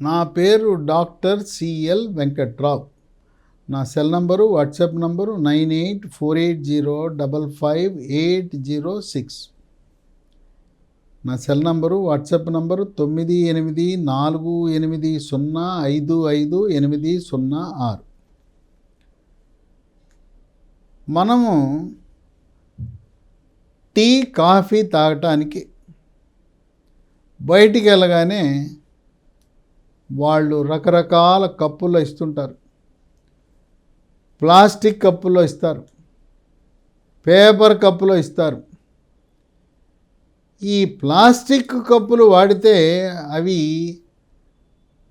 నా పేరు doctor CL Venkatrao. నా సెల్ నంబరు, వాట్సాప్ నంబరు 9848055806. నా సెల్ నంబరు, వాట్సాప్ నంబరు 9848055806. మనము టీ, కాఫీ తాగటానికి బయటికి వెళ్ళగానే వాళ్ళు రకరకాల కప్పుల్లో ఇస్తుంటారు. ప్లాస్టిక్ కప్పులో ఇస్తారు, పేపర్ కప్పులో ఇస్తారు. ఈ ప్లాస్టిక్ కప్పులు వాడితే అవి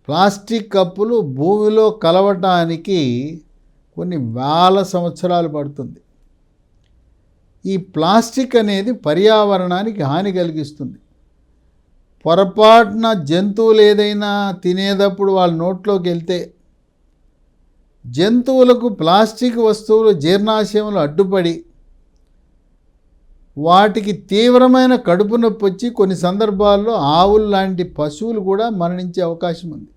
ప్లాస్టిక్ కప్పులు భూమిలో కలవటానికి కొన్ని వేల సంవత్సరాలు పడుతుంది. ఈ ప్లాస్టిక్ అనేది పర్యావరణానికి హాని కలిగిస్తుంది. పొరపాటున జంతువులు ఏదైనా తినేటప్పుడు వాళ్ళ నోట్లోకి వెళ్తే జంతువులకు ప్లాస్టిక్ వస్తువులు జీర్ణాశయంలో అడ్డుపడి వాటికి తీవ్రమైన కడుపు నొప్పి వచ్చి కొన్ని సందర్భాల్లో ఆవులు లాంటి పశువులు కూడా మరణించే అవకాశం ఉంది.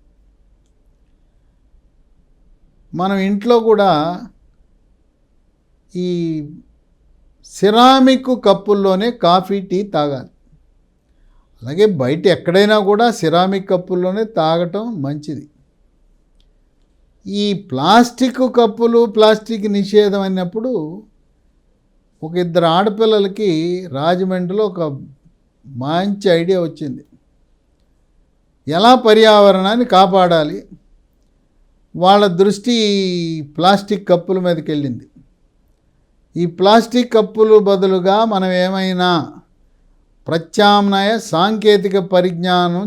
మనం ఇంట్లో కూడా ఈ సిరామిక్ కప్పుల్లోనే కాఫీ, టీ తాగాలి. అలాగే బయట ఎక్కడైనా కూడా సిరామిక్ కప్పుల్లోనే తాగటం మంచిది. ఈ ప్లాస్టిక్ కప్పులు, ప్లాస్టిక్ నిషేధం అయినప్పుడు ఒక ఇద్దరు ఆడపిల్లలకి రాజమండ్రిలో ఒక మంచి ఐడియా వచ్చింది. ఎలా పర్యావరణాన్ని కాపాడాలి, వాళ్ళ దృష్టి ప్లాస్టిక్ కప్పుల మీదకి వెళ్ళింది. ఈ ప్లాస్టిక్ కప్పులు బదులుగా మనం ఏమైనా ప్రత్యామ్నాయ సాంకేతిక పరిజ్ఞానం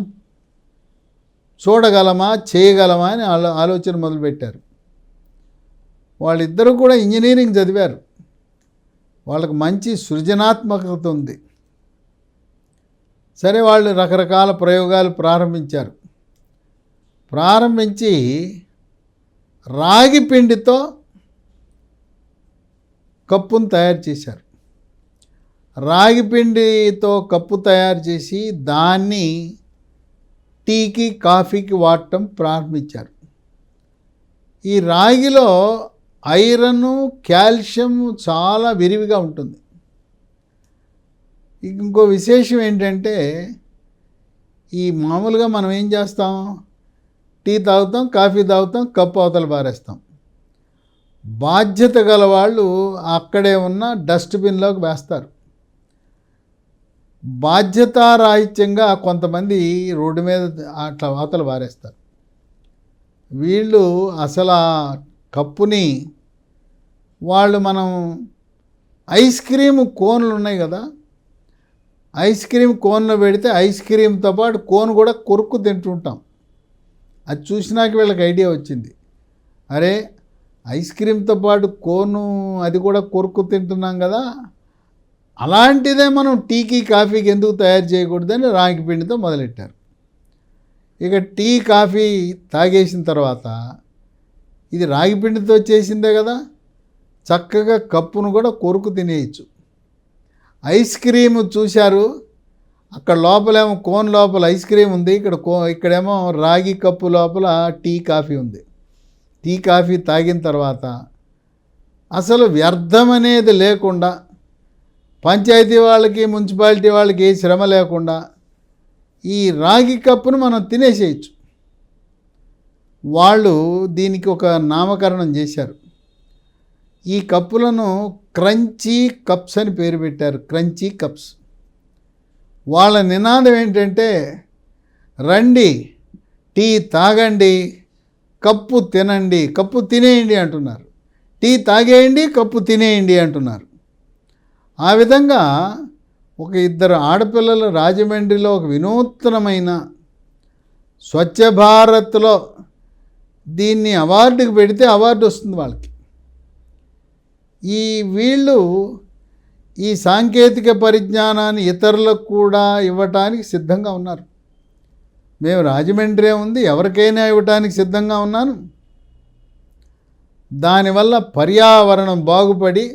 చూడగలమా, చేయగలమా అని ఆలోచన మొదలుపెట్టారు. వాళ్ళిద్దరూ కూడా ఇంజనీరింగ్ చదివారు. వాళ్ళకు మంచి సృజనాత్మకత ఉంది. సరే, వాళ్ళు రకరకాల ప్రయోగాలు ప్రారంభించి రాగి పిండితో కప్పును తయారు చేశారు. రాగి పిండితో కప్పు తయారు చేసి దాన్ని టీకి, కాఫీకి వాడటం ప్రారంభించారు. ఈ రాగిలో ఐరన్, కాల్షియం చాలా విరివిగా ఉంటుంది. ఇంకో విశేషం ఏంటంటే, ఈ మామూలుగా మనం ఏం చేస్తాం, టీ తాగుతాం, కాఫీ తాగుతాం, కప్పు అవతల పారేస్తాం. బాధ్యత గల వాళ్ళు అక్కడే ఉన్న డస్ట్బిన్లోకి వేస్తారు. బాధ్యతారాహిత్యంగా కొంతమంది రోడ్డు మీద అట్లా అవతల పారేస్తారు. వీళ్ళు అసలు ఆ కప్పుని మనం ఐస్ క్రీమ్ కోన్లు ఉన్నాయి కదా, ఐస్ క్రీమ్ కోన్లో పెడితే ఐస్ క్రీమ్తో పాటు కోన్ కూడా కొరుక్కు తింటుంటాం. అది చూసినాక వీళ్ళకి ఐడియా వచ్చింది, అరే ఐస్ క్రీమ్తో పాటు కోను అది కూడా కొరుక్కు తింటున్నాం కదా, అలాంటిదే మనం టీకి, కాఫీకి ఎందుకు తయారు చేయకూడదని రాగి పిండితో మొదలెట్టారు. ఇక టీ, కాఫీ తాగేసిన తర్వాత ఇది రాగి పిండితో చేసిందే కదా, చక్కగా కప్పును కూడా కొరుకు తినేయచ్చు. ఐస్ క్రీమ్ చూశారు, అక్కడ లోపలేమో కోన్ లోపల ఐస్ క్రీమ్ ఉంది, ఇక్కడేమో రాగి కప్పు లోపల టీ, కాఫీ ఉంది. టీ, కాఫీ తాగిన తర్వాత అసలు వ్యర్థం అనేది లేకుండా, పంచాయతీ వాళ్ళకి, మున్సిపాలిటీ వాళ్ళకి ఏ శ్రమ లేకుండా ఈ రాగి కప్పును మనం తినేసేయచ్చు. వాళ్ళు దీనికి ఒక నామకరణం చేశారు. ఈ కప్పులను క్రంచీ కప్స్ అని పేరు పెట్టారు. Crunchy cups. వాళ్ళ నినాదం ఏంటంటే, రండి టీ తాగండి, కప్పు తినండి, కప్పు తినేయండి అంటున్నారు. టీ తాగేయండి, కప్పు తినేయండి అంటున్నారు. ఆ విధంగా ఒక ఇద్దరు ఆడపిల్లలు రాజమండ్రిలో ఒక వినూత్నమైన స్వచ్ఛ భారత్లో దీన్ని అవార్డుకి పెడితే అవార్డు వస్తుంది వాళ్ళకి. వీళ్ళు ఈ సాంకేతిక పరిజ్ఞానాన్ని ఇతరులకు కూడా ఇవ్వటానికి సిద్ధంగా ఉన్నారు. మేము రాజమండ్రి ఉంది, ఎవరికైనా ఇవ్వటానికి సిద్ధంగా ఉన్నాను. దానివల్ల పర్యావరణం బాగుపడి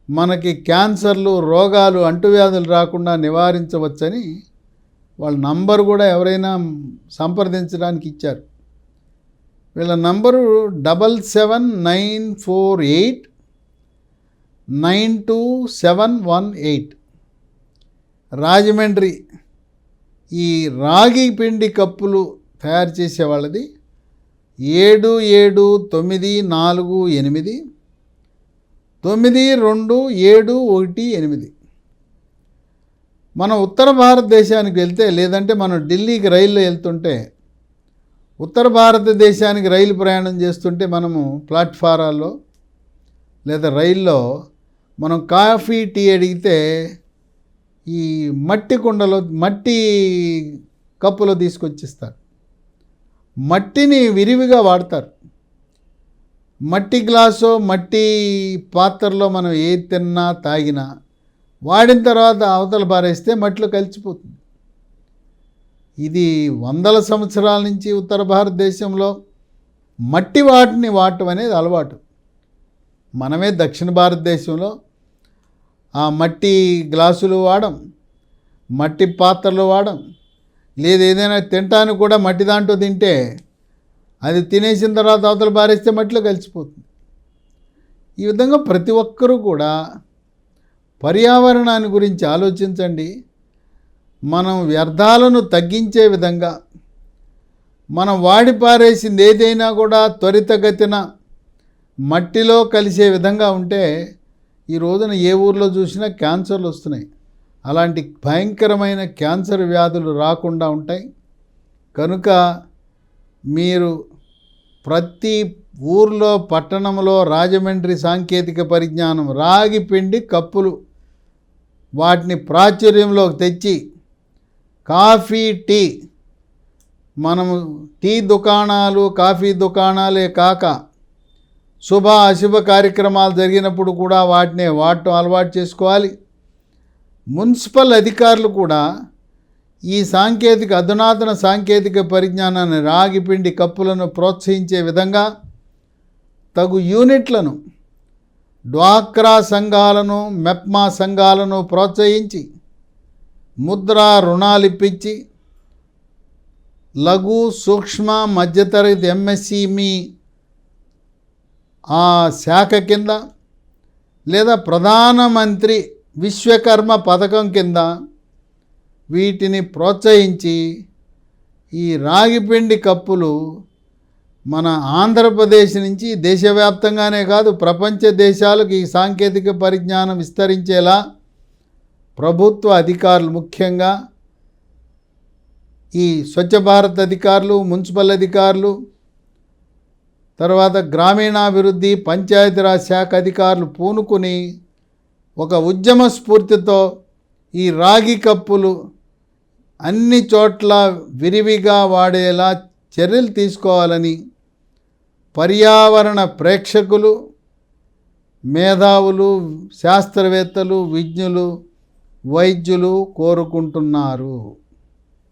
మనకి క్యాన్సర్లు, రోగాలు, అంటువ్యాధులు రాకుండా నివారించవచ్చని వాళ్ళ నంబర్ కూడా ఎవరైనా సంప్రదించడానికి ఇచ్చారు. వీళ్ళ నంబరు 7794892718. రాజమండ్రి. ఈ రాగి పిండి కప్పులు తయారు చేసే వాళ్ళది 7794892718. మనం ఉత్తర భారతదేశానికి వెళ్తే, లేదంటే మనం ఢిల్లీకి రైల్లో వెళ్తుంటే, ఉత్తర భారతదేశానికి రైలు ప్రయాణం చేస్తుంటే మనము ప్లాట్ఫారాల్లో లేదా రైల్లో మనం కాఫీ టీ అడిగితే ఈ మట్టి కుండలో మట్టి కప్పులో తీసుకొచ్చిస్తారు. మట్టిని విరివిగా వాడతారు. మట్టి గ్లాసు మట్టి పాత్రలో మనం ఏది తిన్నా తాగినా వాడిన తర్వాత అవతల పారేస్తే మట్టిలో కలిసిపోతుంది. ఇది వందల సంవత్సరాల నుంచి ఉత్తర భారతదేశంలో మట్టి వాటిని వాడటం అనేది అలవాటు. మనమే దక్షిణ భారతదేశంలో ఆ మట్టి గ్లాసులు వాడం, మట్టి పాత్రలు వాడం. లేదు ఏదైనా తినటానికి కూడా మట్టి దాంట్లో తింటే అది తినేసిన తర్వాత అవతల పారేస్తే మట్టిలో కలిసిపోతుంది. ఈ విధంగా ప్రతి ఒక్కరూ కూడా పర్యావరణాన్ని గురించి ఆలోచించండి. మనం వ్యర్థాలను తగ్గించే విధంగా, మనం వాడి పారేసింది ఏదైనా కూడా త్వరితగతిన మట్టిలో కలిసే విధంగా ఉంటే ఈ రోజున ఏ ఊర్లో చూసినా క్యాన్సర్లు వస్తున్నాయి. అలాంటి భయంకరమైన క్యాన్సర్ వ్యాధులు రాకుండా ఉంటాయి. కనుక మీరు ప్రతి ఊర్లో, పట్టణంలో రాజమండ్రి సాంకేతిక పరిజ్ఞానం రాగి పిండి కప్పులు వాటిని ప్రాచుర్యంలోకి తెచ్చి కాఫీ టీ, మనము టీ దుకాణాలు కాఫీ దుకాణాలే కాక శుభ అశుభ కార్యక్రమాలు జరిగినప్పుడు కూడా వాటిని వాడటం అలవాటు చేసుకోవాలి. మున్సిపల్ అధికారులు కూడా ఈ అధునాతన సాంకేతిక పరిజ్ఞానాన్ని, రాగి పిండి కప్పులను ప్రోత్సహించే విధంగా తగు యూనిట్లను, డ్వాక్రా సంఘాలను, మెప్మా సంఘాలను ప్రోత్సహించి ముద్రా రుణాలు ఇప్పించి లఘు సూక్ష్మ మధ్యతరగతి ఎంఎస్ఈఎంఈ ఆ శాఖ కింద లేదా ప్రధానమంత్రి విశ్వకర్మ పథకం కింద వీటిని ప్రోత్సహించి ఈ రాగిపిండి కప్పులు మన ఆంధ్రప్రదేశ్ నుంచి దేశవ్యాప్తంగానే కాదు ప్రపంచ దేశాలకు ఈ సాంకేతిక పరిజ్ఞానం విస్తరించేలా ప్రభుత్వ అధికారులు, ముఖ్యంగా ఈ స్వచ్ఛ భారత్ అధికారులు, మున్సిపల్ అధికారులు, తర్వాత గ్రామీణాభివృద్ధి పంచాయతీరాజ్ శాఖ అధికారులు పూనుకుని ఒక ఉద్యమ స్ఫూర్తితో ఈ రాగి కప్పులు అన్ని చోట్ల విరివిగా వాడేలా చర్యలు తీసుకోవాలని పర్యావరణ ప్రేక్షకులు, మేధావులు, శాస్త్రవేత్తలు, విజ్ఞులు, వైద్యులు కోరుకుంటున్నారు.